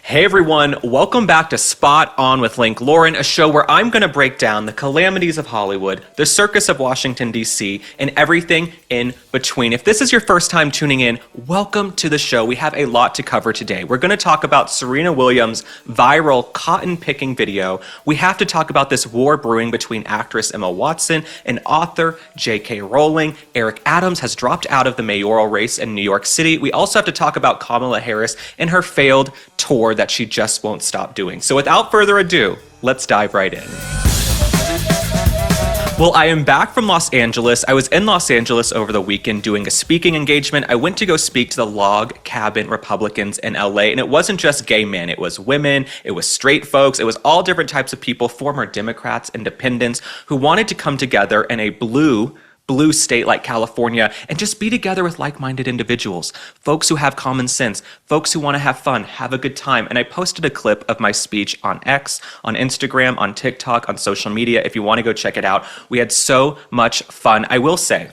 Hey everyone, welcome back to Spot On with Link Lauren, a show where I'm going to break down the calamities of Hollywood, the circus of Washington, D.C., and everything in between. If this is your first time tuning in, welcome to the show. We have a lot to cover today. We're going to talk about Serena Williams' viral cotton-picking video. We have to talk about this war brewing between actress Emma Watson and author J.K. Rowling. Eric Adams has dropped out of the mayoral race in New York City. We also have to talk about Kamala Harris and her failed tour that she just won't stop doing. So without further ado, let's dive right in. Well, I am back from Los Angeles. I was in Los Angeles over the weekend doing a speaking engagement. I went to go speak to the Log Cabin Republicans in LA, and it wasn't just gay men. It was women, it was straight folks, it was all different types of people, former Democrats, independents, who wanted to come together in a blue state like California and just be together with like-minded individuals, folks who have common sense, folks who want to have fun, have a good time. And I posted a clip of my speech on X, on Instagram, on TikTok, on social media. If you want to go check it out, we had so much fun. I will say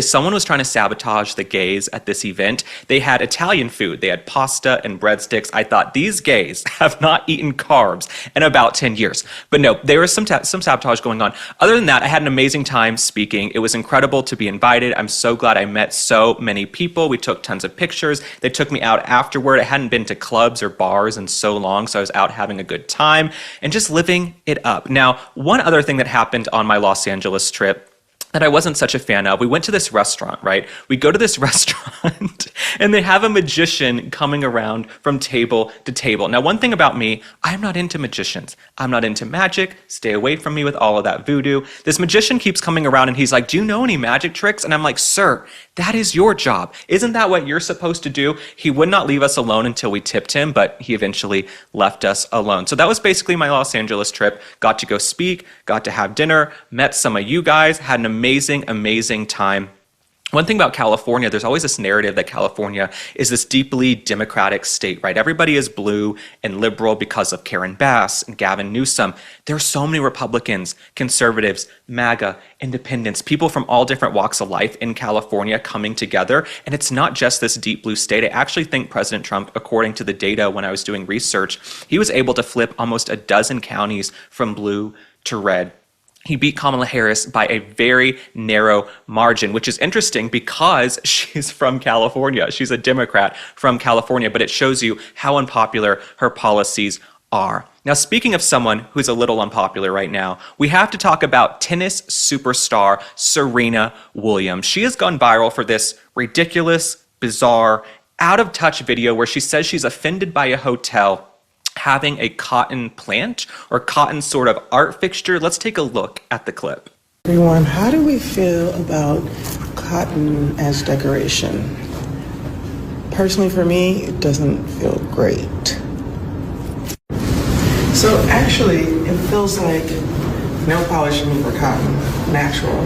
someone was trying to sabotage the gays at this event. They had Italian food. They had pasta and breadsticks. I thought, these gays have not eaten carbs in about 10 years. But no, there was some sabotage going on. Other than that, I had an amazing time speaking. It was incredible to be invited. I'm so glad I met so many people. We took tons of pictures. They took me out afterward. I hadn't been to clubs or bars in so long, so I was out having a good time and just living it up. Now, one other thing that happened on my Los Angeles trip that I wasn't such a fan of. We went to this restaurant, right? We go to this restaurant and they have a magician coming around from table to table. Now, one thing about me, I'm not into magicians. I'm not into magic. Stay away from me with all of that voodoo. This magician keeps coming around and he's like, do you know any magic tricks? And I'm like, sir, that is your job. Isn't that what you're supposed to do? He would not leave us alone until we tipped him, but he eventually left us alone. So that was basically my Los Angeles trip. Got to go speak, got to have dinner, met some of you guys, had an amazing time. One thing about California, there's always this narrative that California is this deeply democratic state, right? Everybody is blue and liberal because of Karen Bass and Gavin Newsom. There are so many Republicans, conservatives, MAGA, independents, people from all different walks of life in California coming together. And it's not just this deep blue state. I actually think President Trump, according to the data when I was doing research, he was able to flip almost a dozen counties from blue to red. He beat Kamala Harris by a very narrow margin, which is interesting because she's from California. She's a Democrat from California, but it shows you how unpopular her policies are. Now, speaking of someone who's a little unpopular right now, we have to talk about tennis superstar Serena Williams. She has gone viral for this ridiculous, bizarre, out-of-touch video where she says she's offended by a hotel having a cotton plant or cotton sort of art fixture. Let's take a look at the clip. Everyone, how do we feel about cotton as decoration? Personally, for me, it doesn't feel great. So actually, it feels like nail polish made for cotton, natural.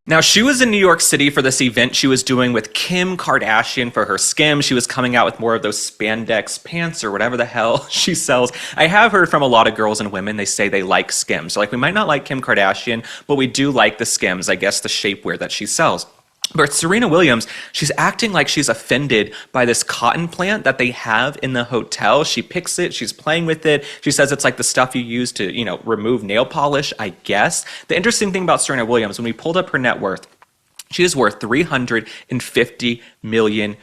Now, she was in New York City for this event she was doing with Kim Kardashian for her Skims. She was coming out with more of those spandex pants or whatever the hell she sells. I have heard from a lot of girls and women, they say they like Skims. So like, we might not like Kim Kardashian, but we do like the Skims, I guess the shapewear that she sells. But Serena Williams, she's acting like she's offended by this cotton plant that they have in the hotel. She picks it, she's playing with it. She says it's like the stuff you use to, remove nail polish, I guess. The interesting thing about Serena Williams, when we pulled up her net worth, she is worth $350 million.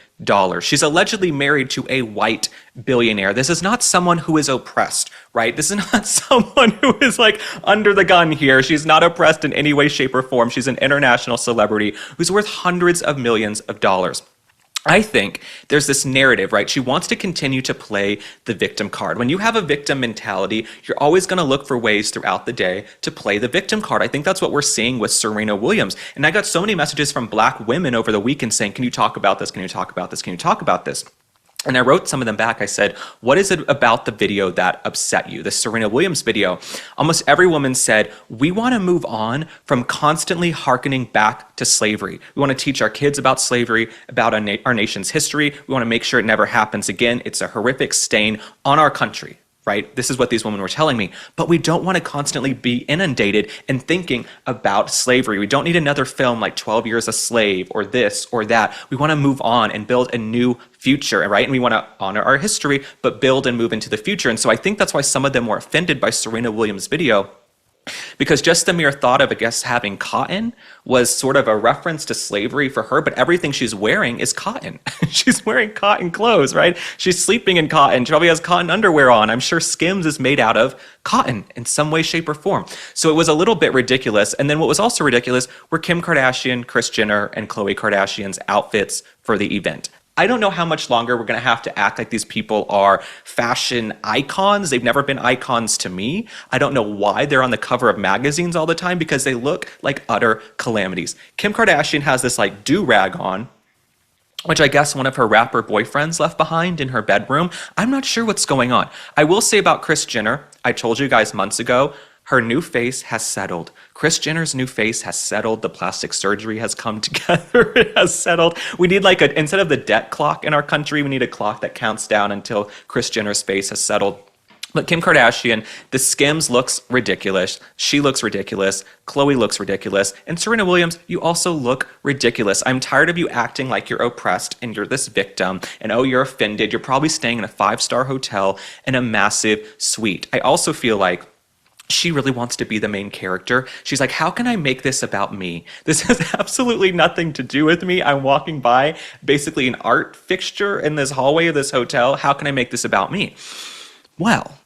She's allegedly married to a white billionaire. This is not someone who is oppressed, right? This is not someone who is like under the gun here. She's not oppressed in any way, shape, or form. She's an international celebrity who's worth hundreds of millions of dollars. I think there's this narrative, right? She wants to continue to play the victim card. When you have a victim mentality, you're always going to look for ways throughout the day to play the victim card. I think that's what we're seeing with Serena Williams. And I got so many messages from Black women over the weekend saying, can you talk about this? Can you talk about this? Can you talk about this? And I wrote some of them back. I said, what is it about the video that upset you? The Serena Williams video. Almost every woman said, we want to move on from constantly hearkening back to slavery. We want to teach our kids about slavery, about our nation's history. We want to make sure it never happens again. It's a horrific stain on our country. right? This is what these women were telling me. But we don't want to constantly be inundated in thinking about slavery. We don't need another film like 12 Years a Slave or this or that. We want to move on and build a new future, right? And we want to honor our history, but build and move into the future. And so I think that's why some of them were offended by Serena Williams' video, because just the mere thought of, I guess, having cotton was sort of a reference to slavery for her, but everything she's wearing is cotton. She's wearing cotton clothes, right? She's sleeping in cotton. She probably has cotton underwear on. I'm sure Skims is made out of cotton in some way, shape, or form. So it was a little bit ridiculous. And then what was also ridiculous were Kim Kardashian, Kris Jenner, and Khloe Kardashian's outfits for the event. I don't know how much longer we're going to have to act like these people are fashion icons. They've never been icons to me. I don't know why they're on the cover of magazines all the time, because they look like utter calamities. Kim Kardashian has this like do-rag on, which I guess one of her rapper boyfriends left behind in her bedroom. I'm not sure what's going on. I will say about Kris Jenner, I told you guys months ago, her new face has settled. Kris Jenner's new face has settled. The plastic surgery has come together. It has settled. We need like instead of the debt clock in our country, we need a clock that counts down until Kris Jenner's face has settled. But Kim Kardashian, the Skims looks ridiculous. She looks ridiculous. Khloe looks ridiculous. And Serena Williams, you also look ridiculous. I'm tired of you acting like you're oppressed and you're this victim. And oh, you're offended. You're probably staying in a 5-star hotel in a massive suite. I also feel like she really wants to be the main character. She's like, how can I make this about me? This has absolutely nothing to do with me. I'm walking by basically an art fixture in this hallway of this hotel. How can I make this about me? Well,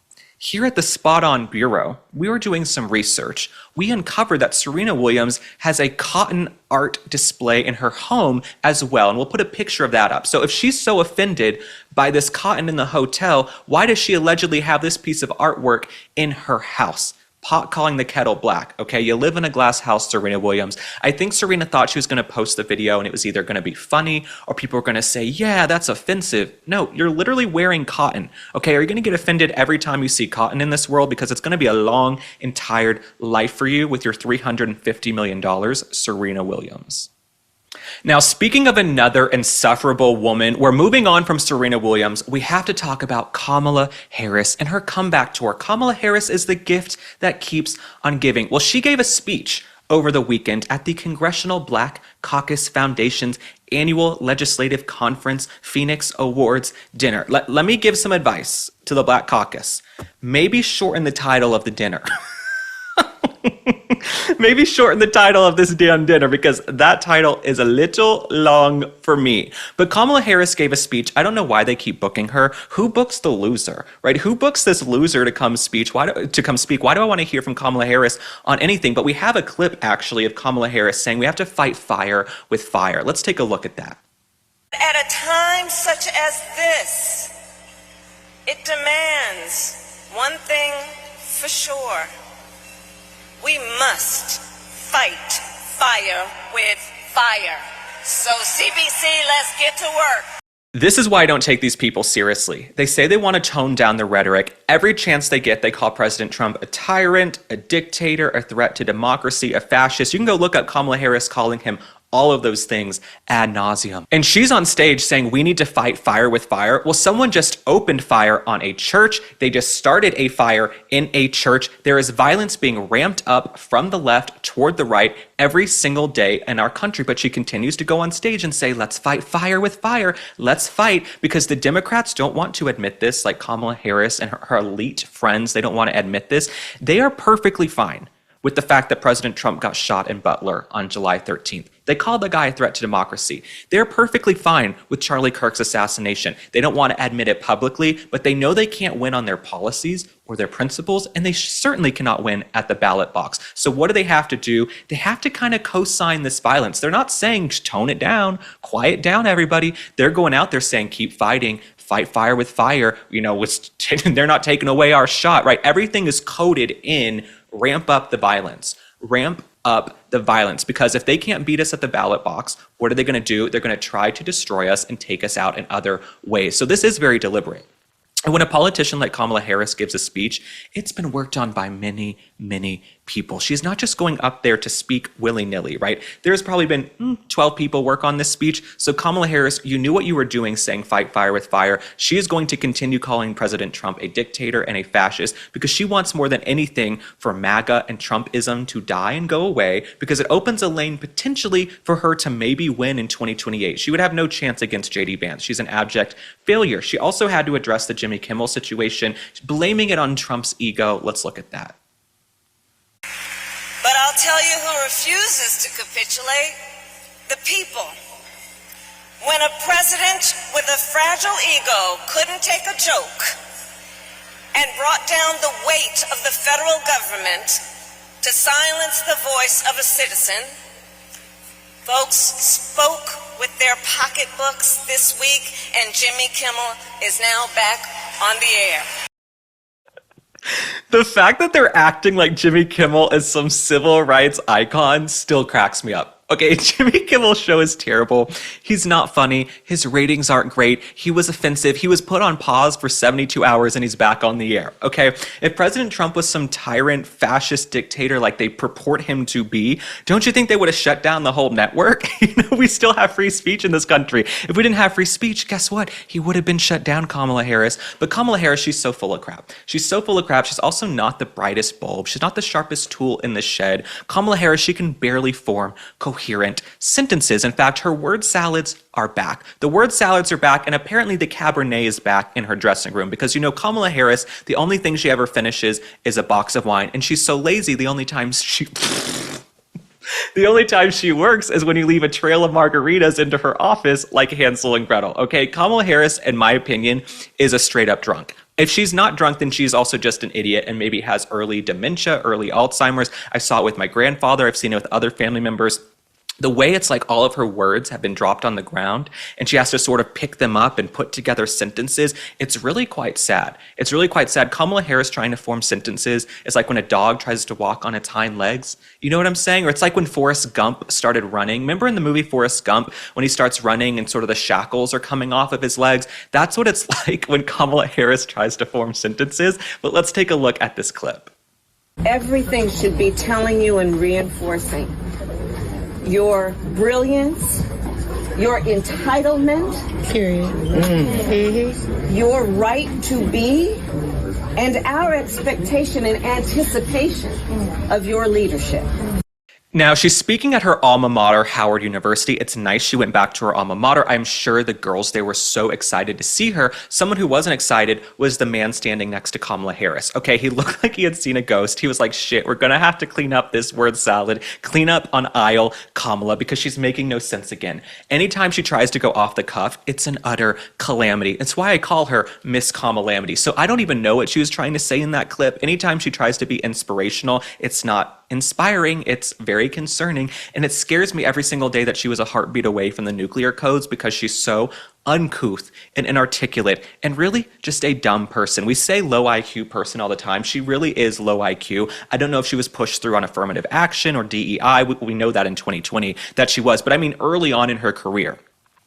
here at the Spot On Bureau, we were doing some research. We uncovered that Serena Williams has a cotton art display in her home as well, and we'll put a picture of that up. So if she's so offended by this cotton in the hotel, why does she allegedly have this piece of artwork in her house? Pot calling the kettle black, okay? You live in a glass house, Serena Williams. I think Serena thought she was going to post the video and it was either going to be funny or people were going to say, yeah, that's offensive. No, you're literally wearing cotton, okay? Are you going to get offended every time you see cotton in this world? Because it's going to be a long, entired life for you with your $350 million, Serena Williams. Now, speaking of another insufferable woman, we're moving on from Serena Williams. We have to talk about Kamala Harris and her comeback tour. Kamala Harris is the gift that keeps on giving. Well, she gave a speech over the weekend at the Congressional Black Caucus Foundation's annual legislative conference Phoenix Awards dinner. Let me give some advice to the Black Caucus. Maybe shorten the title of the dinner. Maybe shorten the title of this damn dinner, because that title is a little long for me. But Kamala Harris gave a speech. I don't know why they keep booking her. Who books the loser, right? Who books this loser to come speak? Why do I want to hear from Kamala Harris on anything? But we have a clip actually of Kamala Harris saying we have to fight fire with fire. Let's take a look at that. At a time such as this, it demands one thing for sure. We must fight fire with fire. So CBC, let's get to work. This is why I don't take these people seriously. They say they want to tone down the rhetoric. Every chance they get, they call President Trump a tyrant, a dictator, a threat to democracy, a fascist. You can go look up Kamala Harris calling him all of those things ad nauseum. And she's on stage saying we need to fight fire with fire. Well, someone just opened fire on a church. They just started a fire in a church. There is violence being ramped up from the left toward the right every single day in our country. But she continues to go on stage and say, let's fight fire with fire. Let's fight, because the Democrats don't want to admit this, like Kamala Harris and her elite friends. They don't want to admit this. They are perfectly fine with the fact that President Trump got shot in Butler on July 13th. They called the guy a threat to democracy. They're perfectly fine with Charlie Kirk's assassination. They don't want to admit it publicly, but they know they can't win on their policies or their principles, and they certainly cannot win at the ballot box. So what do they have to do? They have to kind of co-sign this violence. They're not saying tone it down, quiet down, everybody. They're going out there saying keep fighting, fight fire with fire. You know, they're not taking away our shot, right? Everything is coded in ramp up the violence. Ramp up the violence, because if they can't beat us at the ballot box, what are they going to do? They're going to try to destroy us and take us out in other ways. So this is very deliberate. And when a politician like Kamala Harris gives a speech, it's been worked on by many, many people. She's not just going up there to speak willy-nilly, right? There's probably been 12 people work on this speech. So Kamala Harris, you knew what you were doing saying fight fire with fire. She is going to continue calling President Trump a dictator and a fascist because she wants more than anything for MAGA and Trumpism to die and go away, because it opens a lane potentially for her to maybe win in 2028. She would have no chance against J.D. Vance. She's an abject failure. She also had to address the Jimmy Kimmel situation, blaming it on Trump's ego. Let's look at that. But I'll tell you who refuses to capitulate: the people. When a president with a fragile ego couldn't take a joke and brought down the weight of the federal government to silence the voice of a citizen, folks spoke with their pocketbooks this week, and Jimmy Kimmel is now back on the air. The fact that they're acting like Jimmy Kimmel is some civil rights icon still cracks me up. Okay, Jimmy Kimmel's show is terrible. He's not funny. His ratings aren't great. He was offensive. He was put on pause for 72 hours and he's back on the air. Okay, if President Trump was some tyrant, fascist dictator like they purport him to be, don't you think they would have shut down the whole network? We still have free speech in this country. If we didn't have free speech, guess what? He would have been shut down, Kamala Harris. But Kamala Harris, she's so full of crap. She's so full of crap. She's also not the brightest bulb. She's not the sharpest tool in the shed. Kamala Harris, she can barely form coherent sentences. In fact, her word salads are back. The word salads are back, and apparently the Cabernet is back in her dressing room, because Kamala Harris, the only thing she ever finishes is a box of wine, and she's so lazy the only time she works is when you leave a trail of margaritas into her office like Hansel and Gretel. Okay, Kamala Harris, in my opinion, is a straight up drunk. If she's not drunk, then she's also just an idiot and maybe has early dementia, early Alzheimer's. I saw it with my grandfather. I've seen it with other family members. The way it's like all of her words have been dropped on the ground and she has to sort of pick them up and put together sentences, it's really quite sad. It's really quite sad. Kamala Harris trying to form sentences is like when a dog tries to walk on its hind legs. You know what I'm saying? Or it's like when Forrest Gump started running. Remember in the movie Forrest Gump when he starts running and sort of the shackles are coming off of his legs? That's what it's like when Kamala Harris tries to form sentences. But let's take a look at this clip. Everything should be telling you and reinforcing your brilliance, your entitlement, your right to be, and our expectation and anticipation of your leadership. Now, she's speaking at her alma mater, Howard University. It's nice she went back to her alma mater. I'm sure the girls there were so excited to see her. Someone who wasn't excited was the man standing next to Kamala Harris. Okay, he looked like he had seen a ghost. He was like, shit, we're gonna have to clean up this word salad, clean up on aisle Kamala, because she's making no sense again. Anytime she tries to go off the cuff, it's an utter calamity. It's why I call her Miss Kamalamity. So I don't even know what she was trying to say in that clip. Anytime she tries to be inspirational, it's not inspiring, it's very concerning, and it scares me every single day that she was a heartbeat away from the nuclear codes because she's so uncouth and inarticulate and really just a dumb person. We say low IQ person all the time. She really is low IQ. I don't know if she was pushed through on affirmative action or DEI. We know that in 2020 that she was, but I mean early on in her career.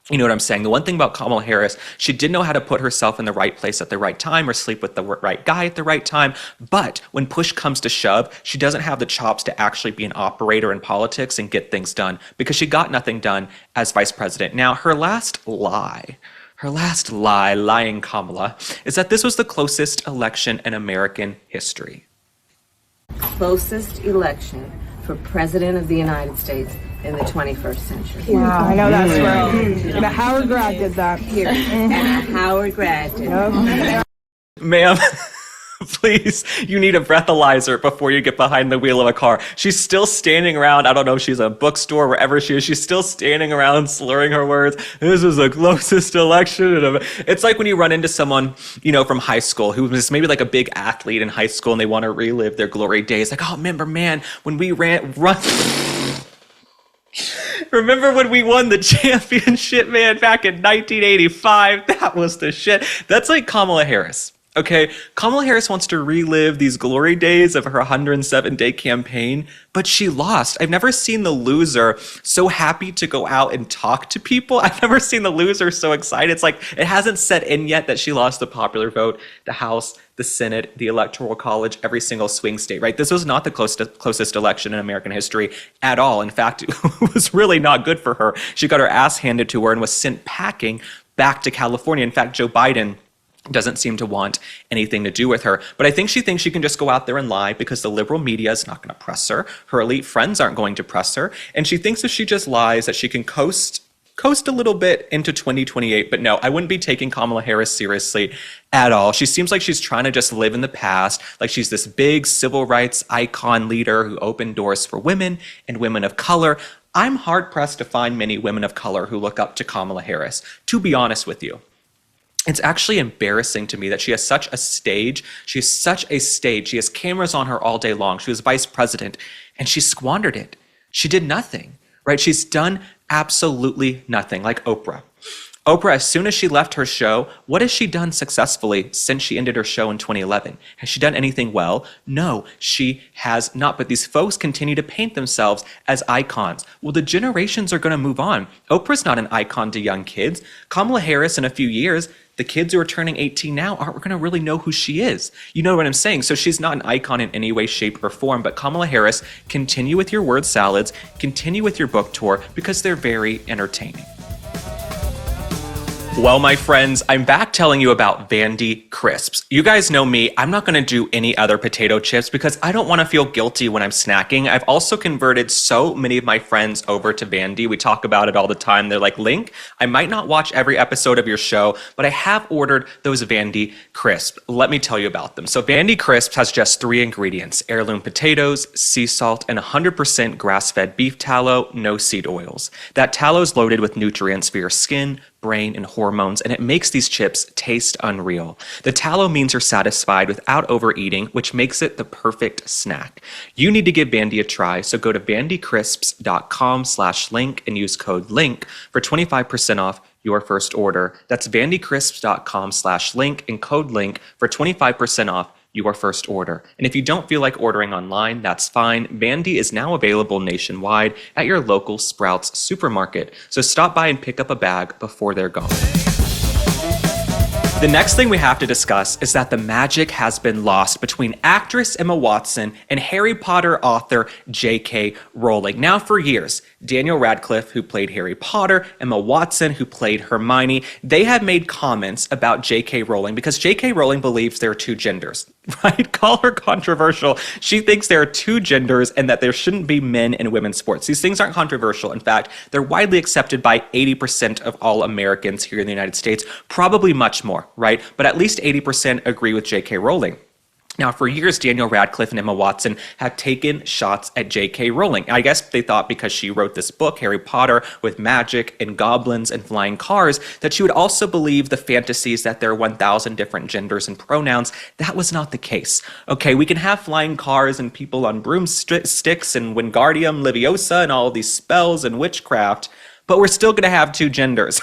You know what I'm saying? The one thing about Kamala Harris, she did know how to put herself in the right place at the right time or sleep with the right guy at the right time. But when push comes to shove, she doesn't have the chops to actually be an operator in politics and get things done because she got nothing done as vice president. Now, her last lie, lying Kamala, is that this was the closest election in American history. Closest election for President of the United States in the 21st century. Wow, I know that's right. The Howard grad did that. Here, and a Howard grad did that. Ma'am, please, you need a breathalyzer before you get behind the wheel of a car. She's still standing around. I don't know if she's a bookstore, wherever she is. She's still standing around slurring her words. This is the closest election. It's like when you run into someone, from high school who was maybe like a big athlete in high school and they want to relive their glory days. Like, oh, remember, man, when we remember when we won the championship, man, back in 1985? That was the shit. That's like Kamala Harris. Okay, Kamala Harris wants to relive these glory days of her 107-day campaign, but she lost. I've never seen the loser so happy to go out and talk to people. I've never seen the loser so excited. It's like it hasn't set in yet that she lost the popular vote, the House, the Senate, the Electoral College, every single swing state, right? This was not the closest election in American history at all. In fact, it was really not good for her. She got her ass handed to her and was sent packing back to California. In fact, Joe Biden doesn't seem to want anything to do with her. But I think she thinks she can just go out there and lie because the liberal media is not going to press her. Her elite friends aren't going to press her. And she thinks if she just lies that she can coast a little bit into 2028. But no, I wouldn't be taking Kamala Harris seriously at all. She seems like she's trying to just live in the past, like she's this big civil rights icon leader who opened doors for women and women of color. I'm hard-pressed to find many women of color who look up to Kamala Harris, to be honest with you. It's actually embarrassing to me that she has such a stage. She has such a stage. She has cameras on her all day long. She was vice president and she squandered it. She did nothing, right? She's done absolutely nothing, like Oprah. Oprah, as soon as she left her show, what has she done successfully since she ended her show in 2011? Has she done anything well? No, she has not. But these folks continue to paint themselves as icons. Well, the generations are going to move on. Oprah's not an icon to young kids. Kamala Harris, in a few years, the kids who are turning 18 now aren't going to really know who she is. You know what I'm saying? So she's not an icon in any way, shape, or form. But Kamala Harris, continue with your word salads, continue with your book tour, because they're very entertaining. Well, my friends, I'm back telling you about Vandy Crisps. You guys know me, I'm not going to do any other potato chips because I don't want to feel guilty when I'm snacking. I've also converted so many of my friends over to Vandy. We talk about it all the time. They're like, Link, I might not watch every episode of your show, but I have ordered those Vandy Crisps. Let me tell you about them. So Vandy Crisps has just 3 ingredients: heirloom potatoes, sea salt, and 100% grass-fed beef tallow, no seed oils. That tallow is loaded with nutrients for your skin, brain, and hormones, and it makes these chips taste unreal. The tallow means you're satisfied without overeating, which makes it the perfect snack. You need to give Vandy a try, so go to vandycrisps.com/link and use code LINK for 25% off your first order. That's vandycrisps.com/link and code LINK for 25% off your first order. And if you don't feel like ordering online, that's fine. Vandy is now available nationwide at your local Sprouts supermarket. So stop by and pick up a bag before they're gone. The next thing we have to discuss is that the magic has been lost between actress Emma Watson and Harry Potter author J.K. Rowling. Now, for years, Daniel Radcliffe, who played Harry Potter, Emma Watson, who played Hermione, they have made comments about J.K. Rowling because J.K. Rowling believes there are 2 genders, right? Call her controversial. She thinks there are 2 genders and that there shouldn't be men and women's sports. These things aren't controversial. In fact, they're widely accepted by 80% of all Americans here in the United States, probably much more, right? But at least 80% agree with J.K. Rowling. Now, for years, Daniel Radcliffe and Emma Watson have taken shots at J.K. Rowling. I guess they thought because she wrote this book, Harry Potter, with magic and goblins and flying cars, that she would also believe the fantasies that there are 1,000 different genders and pronouns. That was not the case. Okay, we can have flying cars and people on broomsticks and Wingardium Leviosa and all of these spells and witchcraft, but we're still going to have 2 genders.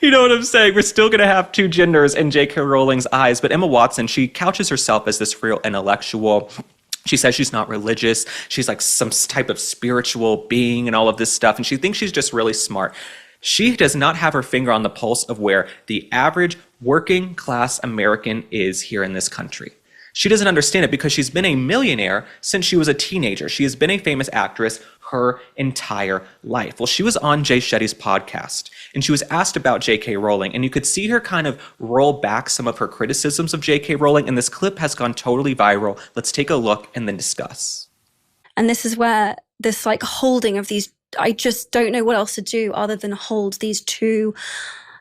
You know what I'm saying? We're still going to have 2 genders in J.K. Rowling's eyes. But Emma Watson, she couches herself as this real intellectual. She says she's not religious. She's like some type of spiritual being and all of this stuff. And she thinks she's just really smart. She does not have her finger on the pulse of where the average working class American is here in this country. She doesn't understand it because she's been a millionaire since she was a teenager. She has been a famous actress her entire life. Well, she was on Jay Shetty's podcast and she was asked about J.K. Rowling, and you could see her kind of roll back some of her criticisms of J.K. Rowling, and this clip has gone totally viral. Let's take a look and then discuss. And this is where this like holding of these, I just don't know what else to do other than hold these 2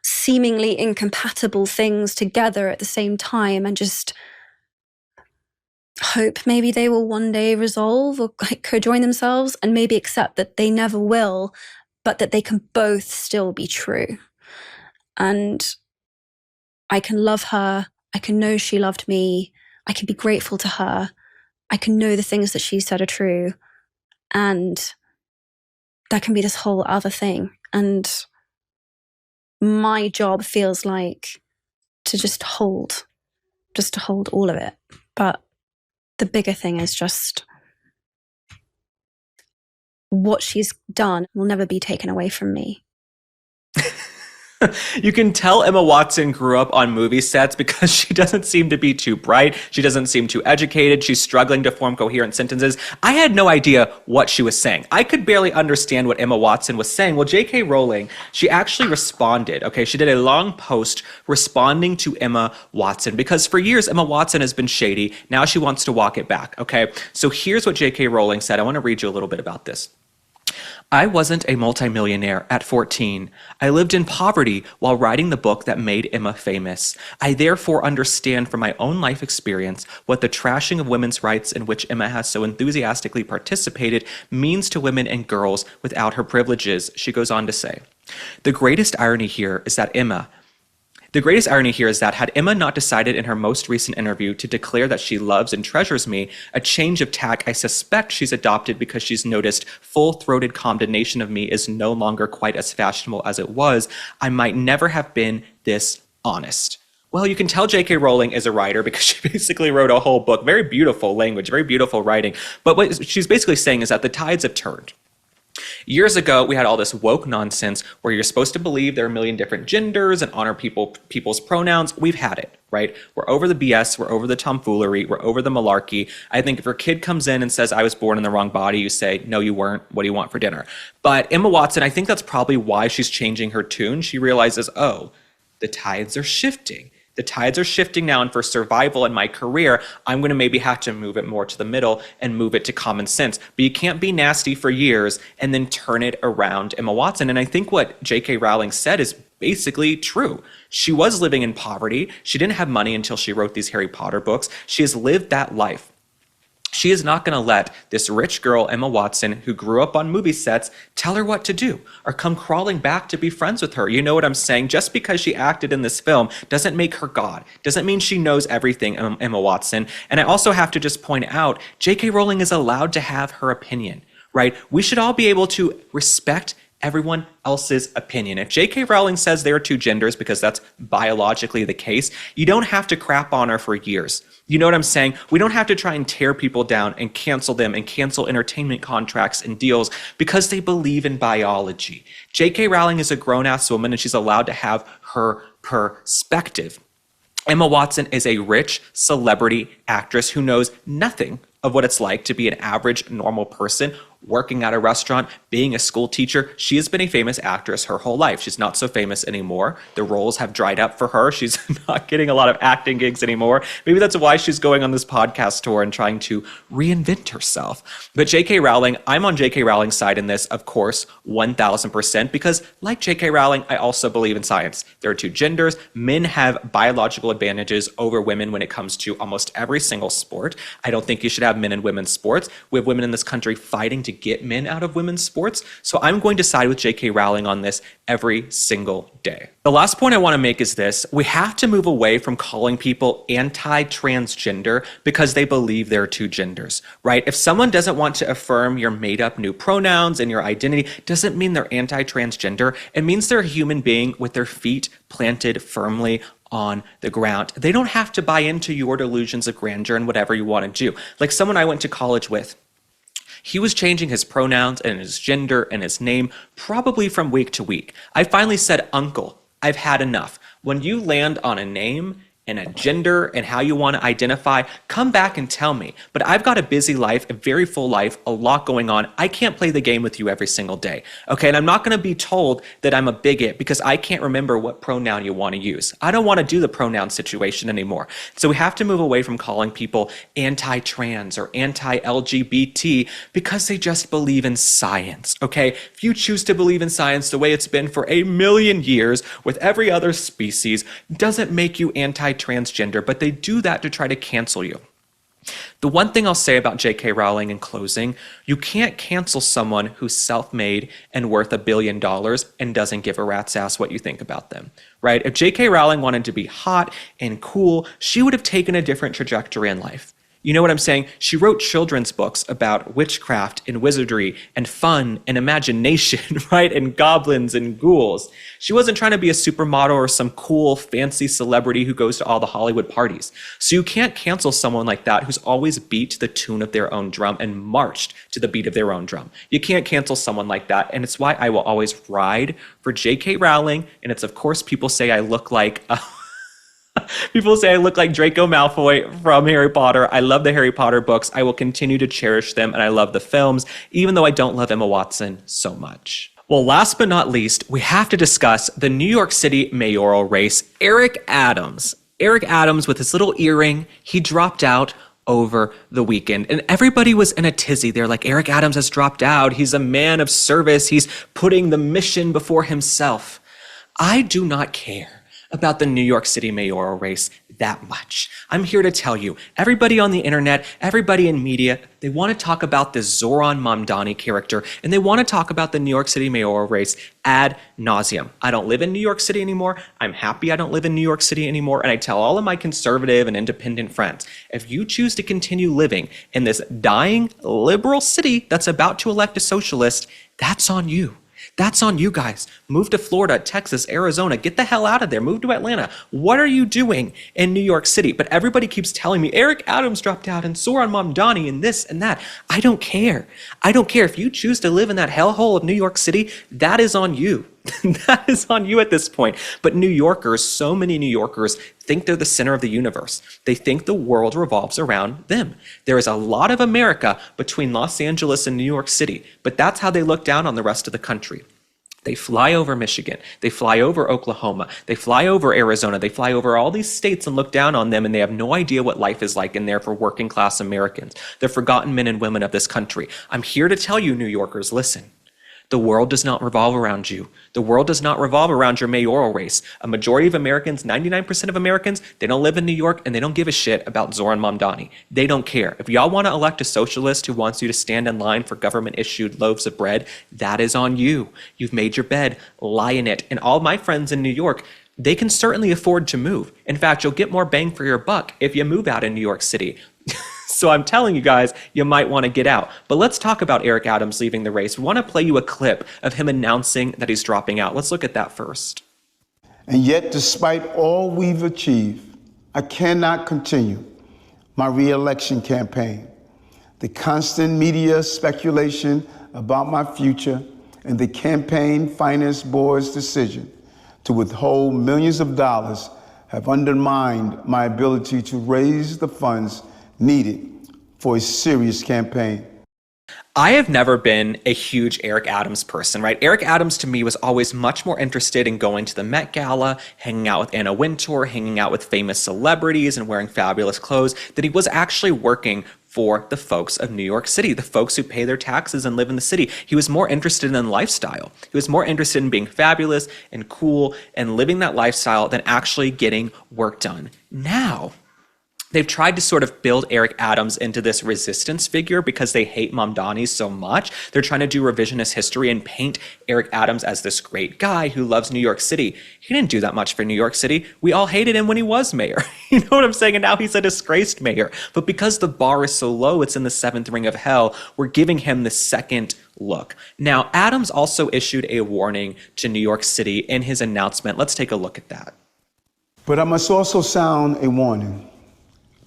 seemingly incompatible things together at the same time and just hope maybe they will one day resolve or co-join themselves, and maybe accept that they never will, but that they can both still be true. And I can love her. I can know she loved me. I can be grateful to her. I can know the things that she said are true. And there can be this whole other thing. And my job feels like to just hold all of it. But the bigger thing is just what she's done will never be taken away from me. You can tell Emma Watson grew up on movie sets because she doesn't seem to be too bright. She doesn't seem too educated. She's struggling to form coherent sentences. I had no idea what she was saying. I could barely understand what Emma Watson was saying. Well, J.K. Rowling, she actually responded, okay? She did a long post responding to Emma Watson because for years, Emma Watson has been shady. Now she wants to walk it back, okay? So here's what J.K. Rowling said. I want to read you a little bit about this. I wasn't a multimillionaire at 14. I lived in poverty while writing the book that made Emma famous. I therefore understand from my own life experience what the trashing of women's rights in which Emma has so enthusiastically participated means to women and girls without her privileges, she goes on to say. The greatest irony here is that had Emma not decided in her most recent interview to declare that she loves and treasures me, a change of tack I suspect she's adopted because she's noticed full-throated condemnation of me is no longer quite as fashionable as it was, I might never have been this honest. Well, you can tell J.K. Rowling is a writer because she basically wrote a whole book, very beautiful language, very beautiful writing. But what she's basically saying is that the tides have turned. Years ago, we had all this woke nonsense where you're supposed to believe there are a million different genders and honor people's pronouns. We've had it, right? We're over the BS. We're over the tomfoolery. We're over the malarkey. I think if your kid comes in and says, I was born in the wrong body, you say, no, you weren't. What do you want for dinner? But Emma Watson, I think that's probably why she's changing her tune. She realizes, oh, the tides are shifting. The tides are shifting now, and for survival in my career, I'm going to maybe have to move it more to the middle and move it to common sense. But you can't be nasty for years and then turn it around, Emma Watson. And I think what J.K. Rowling said is basically true. She was living in poverty. She didn't have money until she wrote these Harry Potter books. She has lived that life. She is not going to let this rich girl, Emma Watson, who grew up on movie sets, tell her what to do or come crawling back to be friends with her. You know what I'm saying? Just because she acted in this film doesn't make her God. Doesn't mean she knows everything, Emma Watson. And I also have to just point out, J.K. Rowling is allowed to have her opinion, right? We should all be able to respect everyone else's opinion. If J.K. Rowling says there are two genders because that's biologically the case, you don't have to crap on her for years. You know what I'm saying? We don't have to try and tear people down and cancel them and cancel entertainment contracts and deals because they believe in biology. J.K. Rowling is a grown-ass woman and she's allowed to have her perspective. Emma Watson is a rich celebrity actress who knows nothing of what it's like to be an average, normal person working at a restaurant, being a school teacher. She has been a famous actress her whole life. She's not so famous anymore. The roles have dried up for her. She's not getting a lot of acting gigs anymore. Maybe that's why she's going on this podcast tour and trying to reinvent herself. But J.K. Rowling, I'm on J.K. Rowling's side in this, of course, 1,000%, because like J.K. Rowling, I also believe in science. There are two genders. Men have biological advantages over women when it comes to almost every single sport. I don't think you should have men in women's sports. We have women in this country fighting to get men out of women's sports. So I'm going to side with J.K. Rowling on this every single day. The last point I want to make is this. We have to move away from calling people anti-transgender because they believe there are two genders, right? If someone doesn't want to affirm your made-up new pronouns and your identity, doesn't mean they're anti-transgender. It means they're a human being with their feet planted firmly on the ground. They don't have to buy into your delusions of grandeur and whatever you want to do. Like someone I went to college with, he was changing his pronouns and his gender and his name probably from week to week. I finally said, Uncle, I've had enough. When you land on a name and a gender and how you want to identify, come back and tell me. But I've got a busy life, a very full life, a lot going on. I can't play the game with you every single day. Okay, and I'm not going to be told that I'm a bigot because I can't remember what pronoun you want to use. I don't want to do the pronoun situation anymore. So we have to move away from calling people anti-trans or anti-LGBT because they just believe in science. Okay, if you choose to believe in science the way it's been for 1,000,000 years with every other species, doesn't make you anti-transgender, but they do that to try to cancel you. The one thing I'll say about J.K. Rowling in closing, you can't cancel someone who's self-made and worth $1 billion and doesn't give a rat's ass what you think about them, right? If J.K. Rowling wanted to be hot and cool, she would have taken a different trajectory in life. You know what I'm saying? She wrote children's books about witchcraft and wizardry and fun and imagination, right? And goblins and ghouls. She wasn't trying to be a supermodel or some cool, fancy celebrity who goes to all the Hollywood parties. So you can't cancel someone like that who's always beat to the tune of their own drum and marched to the beat of their own drum. You can't cancel someone like that. And it's why I will always ride for J.K. Rowling. And it's, of course, people say I look like... People say I look like Draco Malfoy from Harry Potter. I love the Harry Potter books. I will continue to cherish them, and I love the films, even though I don't love Emma Watson so much. Well, last but not least, we have to discuss the New York City mayoral race. Eric Adams. Eric Adams with his little earring, he dropped out over the weekend, and everybody was in a tizzy. They're like, Eric Adams has dropped out. He's a man of service. He's putting the mission before himself. I do not care about the New York City mayoral race that much. I'm here to tell you, everybody on the internet, everybody in media, they want to talk about this Zohran Mamdani character, and they want to talk about the New York City mayoral race ad nauseum. I don't live in New York City anymore. I'm happy I don't live in New York City anymore, and I tell all of my conservative and independent friends, if you choose to continue living in this dying liberal city that's about to elect a socialist, that's on you. That's on you guys. Move to Florida, Texas, Arizona. Get the hell out of there. Move to Atlanta. What are you doing in New York City? But everybody keeps telling me Eric Adams dropped out and Zohran Mamdani and this and that. I don't care. I don't care. If you choose to live in that hellhole of New York City, that is on you. That is on you at this point. But New Yorkers, so many New Yorkers, think they're the center of the universe. They think the world revolves around them. There is a lot of America between Los Angeles and New York City, but that's how they look down on the rest of the country. They fly over Michigan, they fly over Oklahoma, they fly over Arizona, they fly over all these states and look down on them, and they have no idea what life is like in there for working class Americans, the forgotten men and women of this country. I'm here to tell you, New Yorkers, listen. The world does not revolve around you. The world does not revolve around your mayoral race. A majority of Americans, 99% of Americans, they don't live in New York and they don't give a shit about Zohran Mamdani. They don't care. If y'all want to elect a socialist who wants you to stand in line for government-issued loaves of bread, that is on you. You've made your bed, lie in it. And all my friends in New York, they can certainly afford to move. In fact, you'll get more bang for your buck if you move out in New York City. So I'm telling you guys, you might want to get out. But let's talk about Eric Adams leaving the race. We want to play you a clip of him announcing that he's dropping out. Let's look at that first. And yet, despite all we've achieved, I cannot continue my re-election campaign. The constant media speculation about my future and the campaign finance board's decision to withhold millions of dollars have undermined my ability to raise the funds needed for a serious campaign. I have never been a huge Eric Adams person, right? Eric Adams to me was always much more interested in going to the Met Gala, hanging out with Anna Wintour, hanging out with famous celebrities and wearing fabulous clothes, than he was actually working for the folks of New York City, the folks who pay their taxes and live in the city. He was more interested in lifestyle. He was more interested in being fabulous and cool and living that lifestyle than actually getting work done. Now, they've tried to sort of build Eric Adams into this resistance figure because they hate Mamdani so much. They're trying to do revisionist history and paint Eric Adams as this great guy who loves New York City. He didn't do that much for New York City. We all hated him when he was mayor. You know what I'm saying? And now he's a disgraced mayor. But because the bar is so low, it's in the seventh ring of hell, we're giving him the second look. Now, Adams also issued a warning to New York City in his announcement. Let's take a look at that. But I must also sound a warning.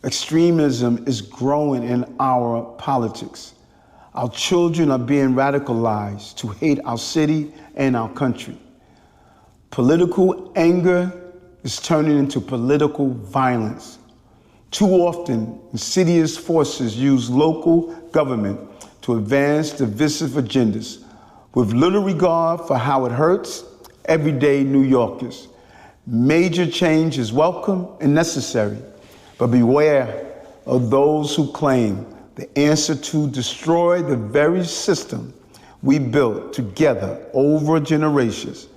Extremism is growing in our politics. Our children are being radicalized to hate our city and our country. Political anger is turning into political violence. Too often, insidious forces use local government to advance divisive agendas with little regard for how it hurts everyday New Yorkers. Major change is welcome and necessary. But beware of those who claim the answer to destroy the very system we built together over generations.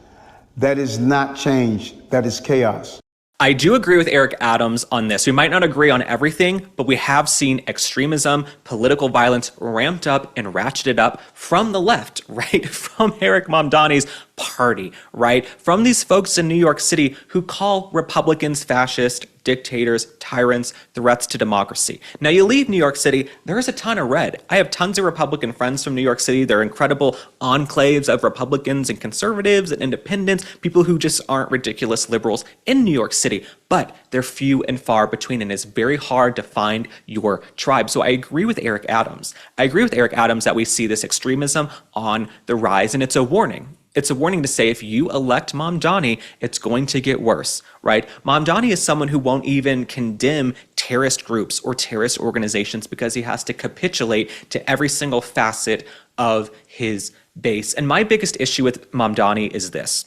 That is not change, that is chaos. I do agree with Eric Adams on this. We might not agree on everything, but we have seen extremism, political violence ramped up and ratcheted up from the left, right? From Eric Mamdani's party, right? From these folks in New York City who call Republicans fascist, dictators, tyrants, threats to democracy. Now you leave New York City, there's a ton of red. I have tons of Republican friends from New York City. They're incredible enclaves of Republicans and conservatives and independents, people who just aren't ridiculous liberals in New York City, but they're few and far between, and it's very hard to find your tribe. So I agree with Eric Adams. I agree with Eric Adams that we see this extremism on the rise, and it's a warning. It's a warning to say if you elect Mamdani, it's going to get worse, right? Mamdani is someone who won't even condemn terrorist groups or terrorist organizations because he has to capitulate to every single facet of his base. And my biggest issue with Mamdani is this.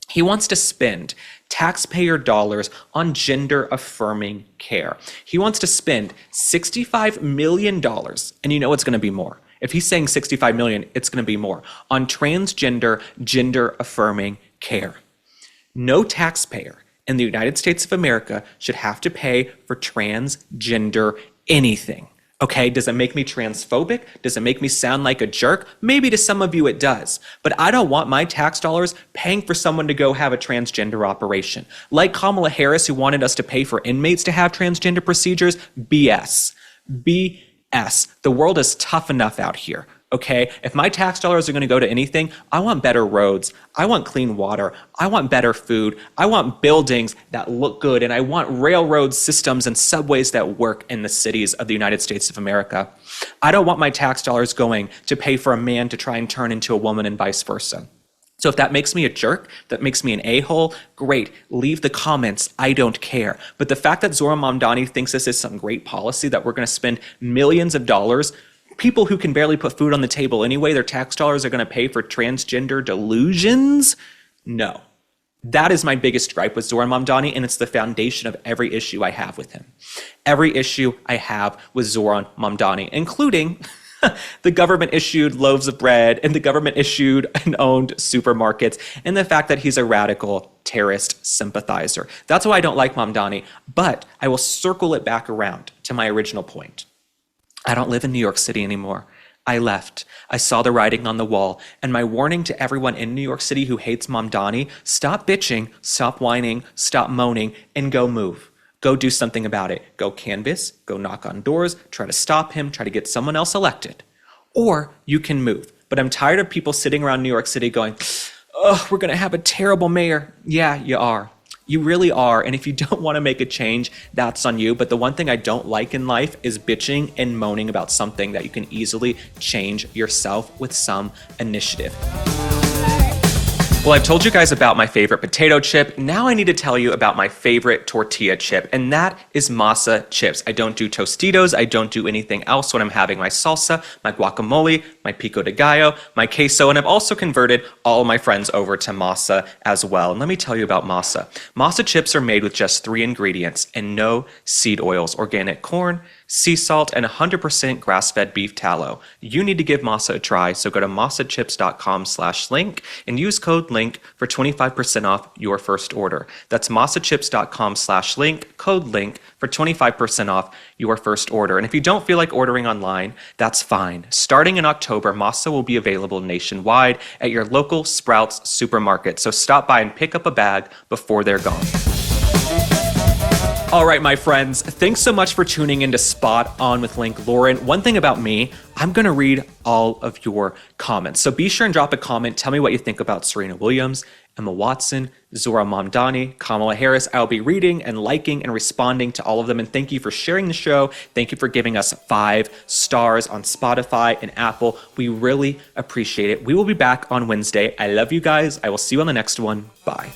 He wants to spend taxpayer dollars on gender-affirming care. He wants to spend $65 million, and you know it's going to be more. If he's saying 65 million, it's going to be more, on transgender, gender-affirming care. No taxpayer in the United States of America should have to pay for transgender anything. Okay, does it make me transphobic? Does it make me sound like a jerk? Maybe to some of you it does, but I don't want my tax dollars paying for someone to go have a transgender operation. Like Kamala Harris, who wanted us to pay for inmates to have transgender procedures, BS. The world is tough enough out here, okay? If my tax dollars are going to go to anything, I want better roads, I want clean water, I want better food, I want buildings that look good, and I want railroad systems and subways that work in the cities of the United States of America. I don't want my tax dollars going to pay for a man to try and turn into a woman and vice versa. So if that makes me a jerk, that makes me an a-hole, great, leave the comments, I don't care. But the fact that Zohran Mamdani thinks this is some great policy that we're going to spend millions of dollars, people who can barely put food on the table anyway, their tax dollars are going to pay for transgender delusions? No. That is my biggest gripe with Zohran Mamdani, and it's the foundation of every issue I have with him. Every issue I have with Zohran Mamdani, including the government issued loaves of bread, and the government issued and owned supermarkets, and the fact that he's a radical terrorist sympathizer. That's why I don't like Mamdani, but I will circle it back around to my original point. I don't live in New York City anymore. I left. I saw the writing on the wall, and my warning to everyone in New York City who hates Mamdani, stop bitching, stop whining, stop moaning, and go move. Go do something about it. Go canvass, go knock on doors, try to stop him, try to get someone else elected. Or you can move. But I'm tired of people sitting around New York City going, oh, we're going to have a terrible mayor. Yeah, you are. You really are. And if you don't want to make a change, that's on you. But the one thing I don't like in life is bitching and moaning about something that you can easily change yourself with some initiative. Well, I've told you guys about my favorite potato chip. Now I need to tell you about my favorite tortilla chip, and that is masa chips. I don't do Tostitos. I don't do anything else when I'm having my salsa, my guacamole, my pico de gallo, my queso, and I've also converted all of my friends over to masa as well. And let me tell you about masa. Masa chips are made with just 3 ingredients and no seed oils: organic corn, sea salt, and 100% grass-fed beef tallow. You need to give masa a try, so go to masachips.com/link and use code LINK for 25% off your first order. That's masachips.com/link, code LINK for 25% off your first order. And if you don't feel like ordering online, that's fine. Starting in October, masa will be available nationwide at your local Sprouts supermarket, so stop by and pick up a bag before they're gone. All right, my friends, thanks so much for tuning in to Spot On with Link Lauren. One thing about me, I'm going to read all of your comments. So be sure and drop a comment. Tell me what you think about Serena Williams, Emma Watson, Zohran Mamdani, Kamala Harris. I'll be reading and liking and responding to all of them. And thank you for sharing the show. Thank you for giving us 5 stars on Spotify and Apple. We really appreciate it. We will be back on Wednesday. I love you guys. I will see you on the next one. Bye.